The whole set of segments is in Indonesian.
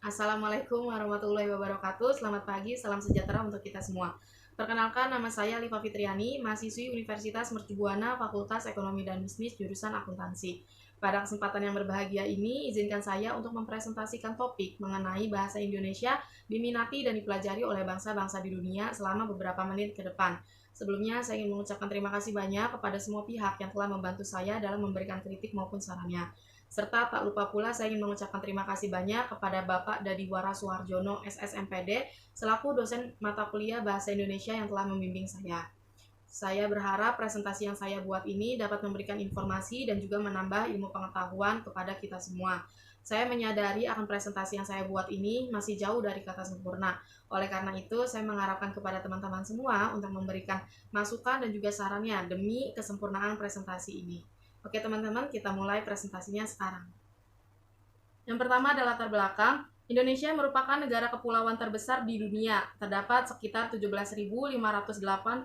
Assalamualaikum warahmatullahi wabarakatuh. Selamat pagi, salam sejahtera untuk kita semua. Perkenalkan, nama saya Liva Fitriani, mahasiswi Universitas Mercubuana, Fakultas Ekonomi dan Bisnis, jurusan Akuntansi. Pada kesempatan yang berbahagia ini, izinkan saya untuk mempresentasikan topik mengenai bahasa Indonesia diminati dan dipelajari oleh bangsa-bangsa di dunia selama beberapa menit ke depan. Sebelumnya, saya ingin mengucapkan terima kasih banyak kepada semua pihak yang telah membantu saya dalam memberikan kritik maupun sarannya. Serta tak lupa pula saya ingin mengucapkan terima kasih banyak kepada Bapak Dadiwara Suharjono SSMPD selaku dosen mata kuliah Bahasa Indonesia yang telah membimbing saya. Saya berharap presentasi yang saya buat ini dapat memberikan informasi dan juga menambah ilmu pengetahuan kepada kita semua. Saya menyadari akan presentasi yang saya buat ini masih jauh dari kata sempurna. Oleh karena itu, saya mengharapkan kepada teman-teman semua untuk memberikan masukan dan juga sarannya demi kesempurnaan presentasi ini. Oke teman-teman, kita mulai presentasinya sekarang. Yang pertama adalah latar belakang. Indonesia merupakan negara kepulauan terbesar di dunia. Terdapat sekitar 17.508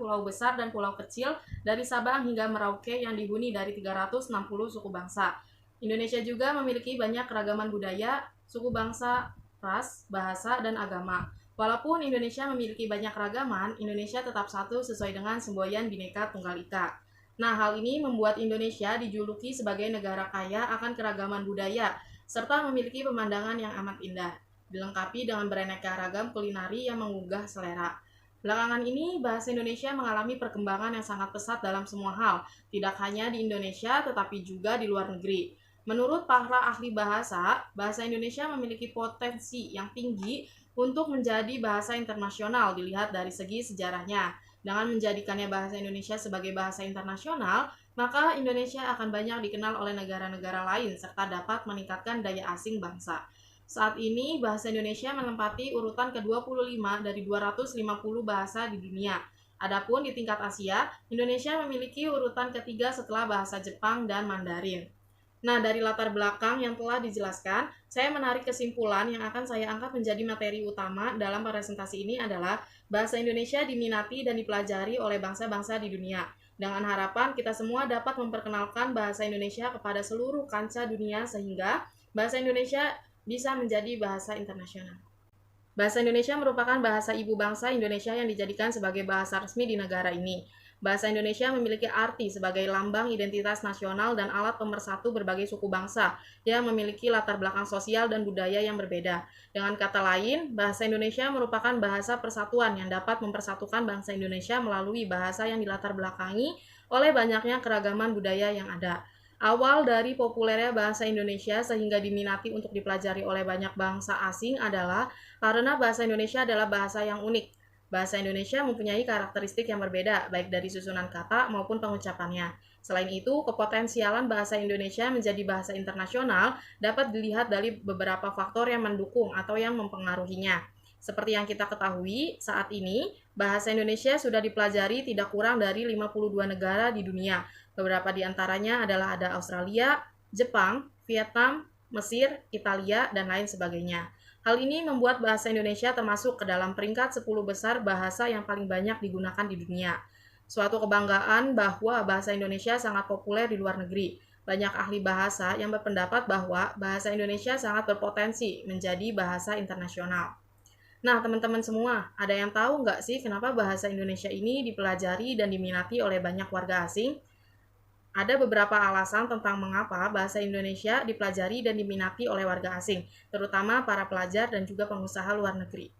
pulau besar dan pulau kecil dari Sabang hingga Merauke yang dihuni dari 360 suku bangsa. Indonesia juga memiliki banyak keragaman budaya, suku bangsa, ras, bahasa, dan agama. Walaupun Indonesia memiliki banyak keragaman, Indonesia tetap satu sesuai dengan semboyan Bhinneka Tunggal Ika. Nah, hal ini membuat Indonesia dijuluki sebagai negara kaya akan keragaman budaya, serta memiliki pemandangan yang amat indah, dilengkapi dengan beraneka ragam kulineri yang menggugah selera. Belakangan ini, bahasa Indonesia mengalami perkembangan yang sangat pesat dalam semua hal, tidak hanya di Indonesia tetapi juga di luar negeri. Menurut para ahli bahasa, bahasa Indonesia memiliki potensi yang tinggi untuk menjadi bahasa internasional dilihat dari segi sejarahnya. Dengan menjadikannya bahasa Indonesia sebagai bahasa internasional, maka Indonesia akan banyak dikenal oleh negara-negara lain serta dapat meningkatkan daya asing bangsa. Saat ini, bahasa Indonesia menempati urutan ke-25 dari 250 bahasa di dunia. Adapun di tingkat Asia, Indonesia memiliki urutan ketiga setelah bahasa Jepang dan Mandarin. Nah, dari latar belakang yang telah dijelaskan, saya menarik kesimpulan yang akan saya angkat menjadi materi utama dalam presentasi ini adalah bahasa Indonesia diminati dan dipelajari oleh bangsa-bangsa di dunia. Dengan harapan kita semua dapat memperkenalkan bahasa Indonesia kepada seluruh kancah dunia sehingga bahasa Indonesia bisa menjadi bahasa internasional. Bahasa Indonesia merupakan bahasa ibu bangsa Indonesia yang dijadikan sebagai bahasa resmi di negara ini. Bahasa Indonesia memiliki arti sebagai lambang identitas nasional dan alat pemersatu berbagai suku bangsa yang memiliki latar belakang sosial dan budaya yang berbeda. Dengan kata lain, bahasa Indonesia merupakan bahasa persatuan yang dapat mempersatukan bangsa Indonesia melalui bahasa yang dilatar belakangi oleh banyaknya keragaman budaya yang ada. Awal dari populernya bahasa Indonesia sehingga diminati untuk dipelajari oleh banyak bangsa asing adalah karena bahasa Indonesia adalah bahasa yang unik. Bahasa Indonesia mempunyai karakteristik yang berbeda, baik dari susunan kata maupun pengucapannya. Selain itu, kepotensialan bahasa Indonesia menjadi bahasa internasional dapat dilihat dari beberapa faktor yang mendukung atau yang mempengaruhinya. Seperti yang kita ketahui, saat ini, bahasa Indonesia sudah dipelajari tidak kurang dari 52 negara di dunia. Beberapa di antaranya adalah ada Australia, Jepang, Vietnam, Mesir, Italia, dan lain sebagainya. Hal ini membuat bahasa Indonesia termasuk ke dalam peringkat 10 besar bahasa yang paling banyak digunakan di dunia. Suatu kebanggaan bahwa bahasa Indonesia sangat populer di luar negeri. Banyak ahli bahasa yang berpendapat bahwa bahasa Indonesia sangat berpotensi menjadi bahasa internasional. Nah, teman-teman semua, ada yang tahu nggak sih kenapa bahasa Indonesia ini dipelajari dan diminati oleh banyak warga asing? Ada beberapa alasan tentang mengapa bahasa Indonesia dipelajari dan diminati oleh warga asing, terutama para pelajar dan juga pengusaha luar negeri.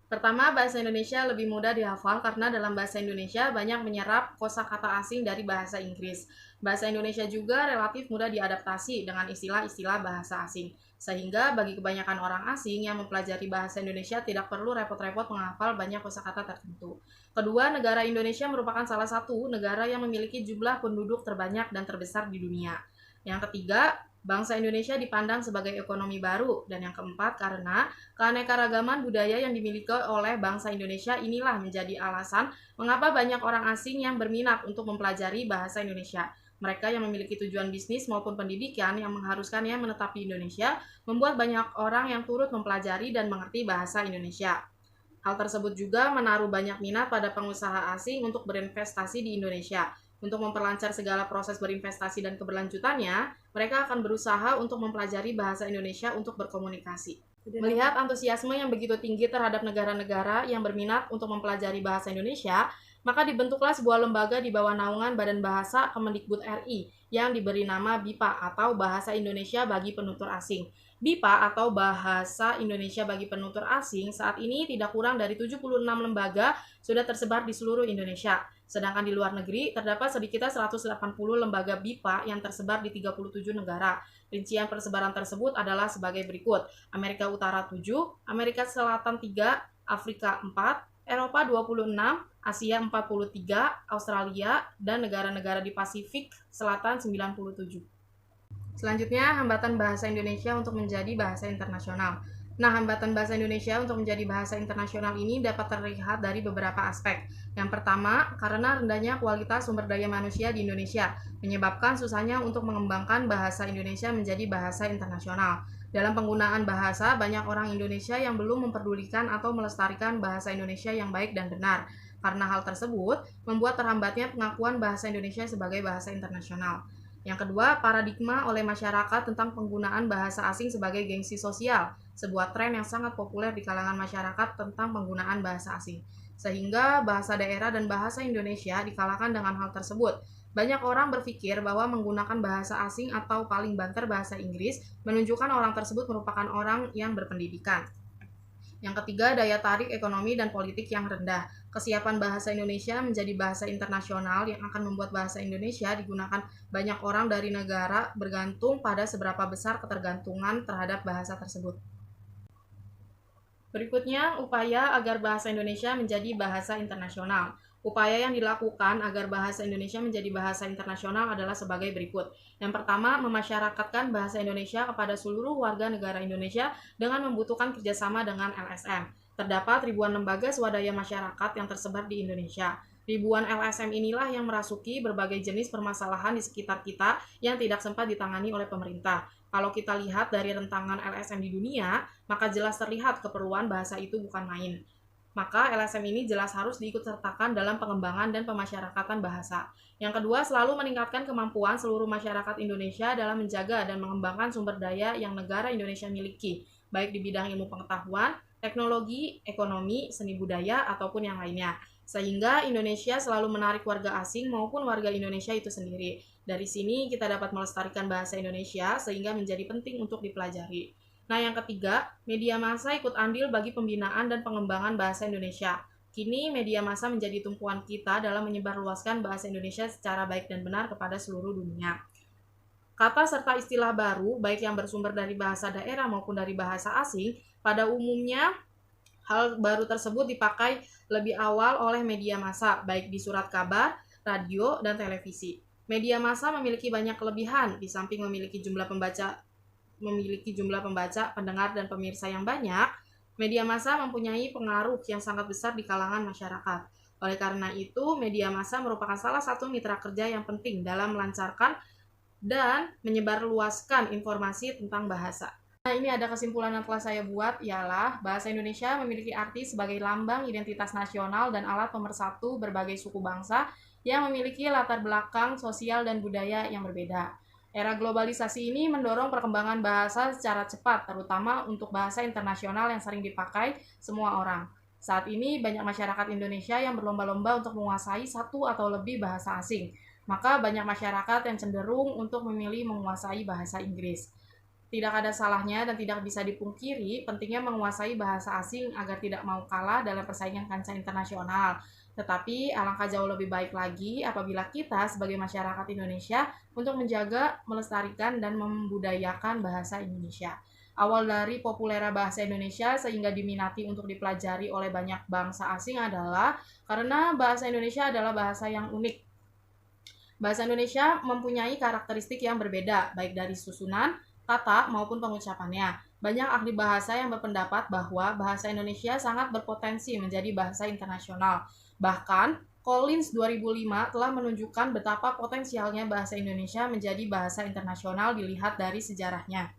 Pertama, bahasa Indonesia lebih mudah dihafal karena dalam bahasa Indonesia banyak menyerap kosakata asing dari bahasa Inggris. Bahasa Indonesia juga relatif mudah diadaptasi dengan istilah-istilah bahasa asing, sehingga bagi kebanyakan orang asing yang mempelajari bahasa Indonesia tidak perlu repot-repot menghafal banyak kosakata tertentu. Kedua, negara Indonesia merupakan salah satu negara yang memiliki jumlah penduduk terbanyak dan terbesar di dunia. Yang ketiga, bangsa Indonesia dipandang sebagai ekonomi baru, dan yang keempat karena keanekaragaman budaya yang dimiliki oleh bangsa Indonesia inilah menjadi alasan mengapa banyak orang asing yang berminat untuk mempelajari bahasa Indonesia. Mereka yang memiliki tujuan bisnis maupun pendidikan yang mengharuskannya menetap di Indonesia membuat banyak orang yang turut mempelajari dan mengerti bahasa Indonesia. Hal tersebut juga menaruh banyak minat pada pengusaha asing untuk berinvestasi di Indonesia. Untuk memperlancar segala proses berinvestasi dan keberlanjutannya, mereka akan berusaha untuk mempelajari bahasa Indonesia untuk berkomunikasi. Melihat antusiasme yang begitu tinggi terhadap negara-negara yang berminat untuk mempelajari bahasa Indonesia, maka dibentuklah sebuah lembaga di bawah naungan Badan Bahasa Kemendikbud RI yang diberi nama BIPA atau Bahasa Indonesia bagi Penutur Asing. BIPA atau Bahasa Indonesia bagi Penutur Asing saat ini tidak kurang dari 76 lembaga sudah tersebar di seluruh Indonesia. Sedangkan di luar negeri terdapat sedikitnya 180 lembaga BIPA yang tersebar di 37 negara. Rincian persebaran tersebut adalah sebagai berikut: Amerika Utara 7, Amerika Selatan 3, Afrika 4, Eropa 26, Asia 43, Australia, dan negara-negara di Pasifik Selatan 97. Selanjutnya, hambatan bahasa Indonesia untuk menjadi bahasa internasional. Nah, hambatan bahasa Indonesia untuk menjadi bahasa internasional ini dapat terlihat dari beberapa aspek. Yang pertama, karena rendahnya kualitas sumber daya manusia di Indonesia, menyebabkan susahnya untuk mengembangkan bahasa Indonesia menjadi bahasa internasional. Dalam penggunaan bahasa, banyak orang Indonesia yang belum memperdulikan atau melestarikan bahasa Indonesia yang baik dan benar. Karena hal tersebut, membuat terhambatnya pengakuan bahasa Indonesia sebagai bahasa internasional. Yang kedua, paradigma oleh masyarakat tentang penggunaan bahasa asing sebagai gengsi sosial, sebuah tren yang sangat populer di kalangan masyarakat tentang penggunaan bahasa asing. Sehingga bahasa daerah dan bahasa Indonesia dikalahkan dengan hal tersebut. Banyak orang berpikir bahwa menggunakan bahasa asing atau paling banter bahasa Inggris menunjukkan orang tersebut merupakan orang yang berpendidikan. Yang ketiga, daya tarik ekonomi dan politik yang rendah. Kesiapan bahasa Indonesia menjadi bahasa internasional yang akan membuat bahasa Indonesia digunakan banyak orang dari negara bergantung pada seberapa besar ketergantungan terhadap bahasa tersebut. Berikutnya, upaya agar bahasa Indonesia menjadi bahasa internasional. Upaya yang dilakukan agar bahasa Indonesia menjadi bahasa internasional adalah sebagai berikut. Yang pertama, memasyarakatkan bahasa Indonesia kepada seluruh warga negara Indonesia dengan membutuhkan kerjasama dengan LSM. Terdapat ribuan lembaga swadaya masyarakat yang tersebar di Indonesia. Ribuan LSM inilah yang merasuki berbagai jenis permasalahan di sekitar kita yang tidak sempat ditangani oleh pemerintah. Kalau kita lihat dari rentangan LSM di dunia, maka jelas terlihat keperluan bahasa itu bukan main. Maka LSM ini jelas harus diikutsertakan dalam pengembangan dan pemasyarakatan bahasa. Yang kedua, selalu meningkatkan kemampuan seluruh masyarakat Indonesia dalam menjaga dan mengembangkan sumber daya yang negara Indonesia miliki, baik di bidang ilmu pengetahuan, teknologi, ekonomi, seni budaya, ataupun yang lainnya. Sehingga Indonesia selalu menarik warga asing maupun warga Indonesia itu sendiri. Dari sini kita dapat melestarikan bahasa Indonesia sehingga menjadi penting untuk dipelajari. Nah, yang ketiga, media massa ikut andil bagi pembinaan dan pengembangan bahasa Indonesia. Kini, media massa menjadi tumpuan kita dalam menyebarluaskan bahasa Indonesia secara baik dan benar kepada seluruh dunia. Kata serta istilah baru, baik yang bersumber dari bahasa daerah maupun dari bahasa asing, pada umumnya hal baru tersebut dipakai lebih awal oleh media massa, baik di surat kabar, radio, dan televisi. Media massa memiliki banyak kelebihan, di samping memiliki jumlah pembaca, pendengar, dan pemirsa yang banyak. Media massa mempunyai pengaruh yang sangat besar di kalangan masyarakat. Oleh karena itu, media massa merupakan salah satu mitra kerja yang penting dalam melancarkan dan menyebarluaskan informasi tentang bahasa. Nah, ini ada kesimpulan yang telah saya buat, ialah bahasa Indonesia memiliki arti sebagai lambang identitas nasional dan alat pemersatu berbagai suku bangsa yang memiliki latar belakang sosial dan budaya yang berbeda. Era globalisasi ini mendorong perkembangan bahasa secara cepat, terutama untuk bahasa internasional yang sering dipakai semua orang. Saat ini, banyak masyarakat Indonesia yang berlomba-lomba untuk menguasai satu atau lebih bahasa asing. Maka banyak masyarakat yang cenderung untuk memilih menguasai bahasa Inggris. Tidak ada salahnya dan tidak bisa dipungkiri pentingnya menguasai bahasa asing agar tidak mau kalah dalam persaingan kancah internasional. Tetapi alangkah jauh lebih baik lagi apabila kita sebagai masyarakat Indonesia untuk menjaga, melestarikan, dan membudayakan bahasa Indonesia. Awal dari populernya bahasa Indonesia sehingga diminati untuk dipelajari oleh banyak bangsa asing adalah karena bahasa Indonesia adalah bahasa yang unik. Bahasa Indonesia mempunyai karakteristik yang berbeda, baik dari susunan, kata, maupun pengucapannya. Banyak ahli bahasa yang berpendapat bahwa bahasa Indonesia sangat berpotensi menjadi bahasa internasional. Bahkan, Collins 2005 telah menunjukkan betapa potensialnya bahasa Indonesia menjadi bahasa internasional dilihat dari sejarahnya.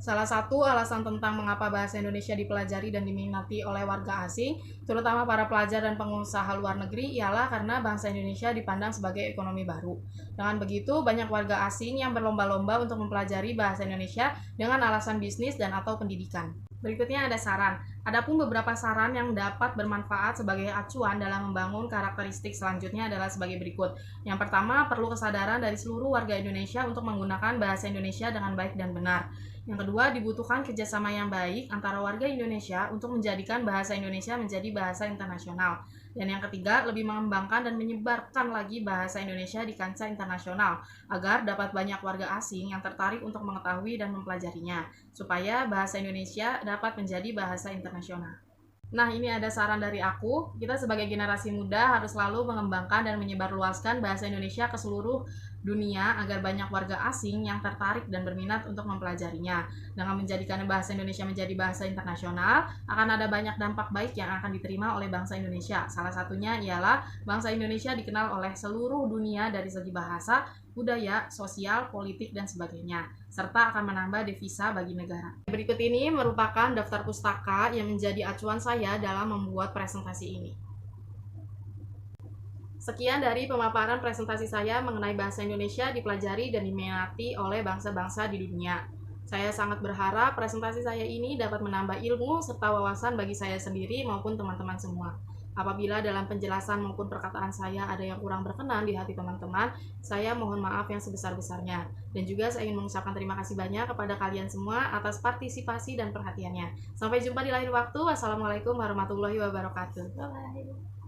Salah satu alasan tentang mengapa bahasa Indonesia dipelajari dan diminati oleh warga asing, terutama para pelajar dan pengusaha luar negeri, ialah karena bahasa Indonesia dipandang sebagai ekonomi baru. Dengan begitu, banyak warga asing yang berlomba-lomba untuk mempelajari bahasa Indonesia dengan alasan bisnis dan atau pendidikan. Berikutnya ada saran. Adapun beberapa saran yang dapat bermanfaat sebagai acuan dalam membangun karakteristik selanjutnya adalah sebagai berikut. Yang pertama, perlu kesadaran dari seluruh warga Indonesia untuk menggunakan bahasa Indonesia dengan baik dan benar. Yang kedua, dibutuhkan kerjasama yang baik antara warga Indonesia untuk menjadikan bahasa Indonesia menjadi bahasa internasional. Dan yang ketiga, lebih mengembangkan dan menyebarkan lagi bahasa Indonesia di kancah internasional, agar dapat banyak warga asing yang tertarik untuk mengetahui dan mempelajarinya, supaya bahasa Indonesia dapat menjadi bahasa internasional. Nah, ini ada saran dari aku. Kita sebagai generasi muda harus selalu mengembangkan dan menyebarluaskan bahasa Indonesia ke seluruh dunia agar banyak warga asing yang tertarik dan berminat untuk mempelajarinya. Dengan menjadikan bahasa Indonesia menjadi bahasa internasional, akan ada banyak dampak baik yang akan diterima oleh bangsa Indonesia. Salah satunya ialah bangsa Indonesia dikenal oleh seluruh dunia dari segi bahasa, budaya, sosial, politik, dan sebagainya, serta akan menambah devisa bagi negara. Berikut ini merupakan daftar pustaka yang menjadi acuan saya dalam membuat presentasi ini. Sekian dari pemaparan presentasi saya mengenai bahasa Indonesia dipelajari dan diminati oleh bangsa-bangsa di dunia. Saya sangat berharap presentasi saya ini dapat menambah ilmu serta wawasan bagi saya sendiri maupun teman-teman semua. Apabila dalam penjelasan maupun perkataan saya ada yang kurang berkenan di hati teman-teman, saya mohon maaf yang sebesar-besarnya. Dan juga saya ingin mengucapkan terima kasih banyak kepada kalian semua atas partisipasi dan perhatiannya. Sampai jumpa di lain waktu. Wassalamualaikum warahmatullahi wabarakatuh. Bye-bye.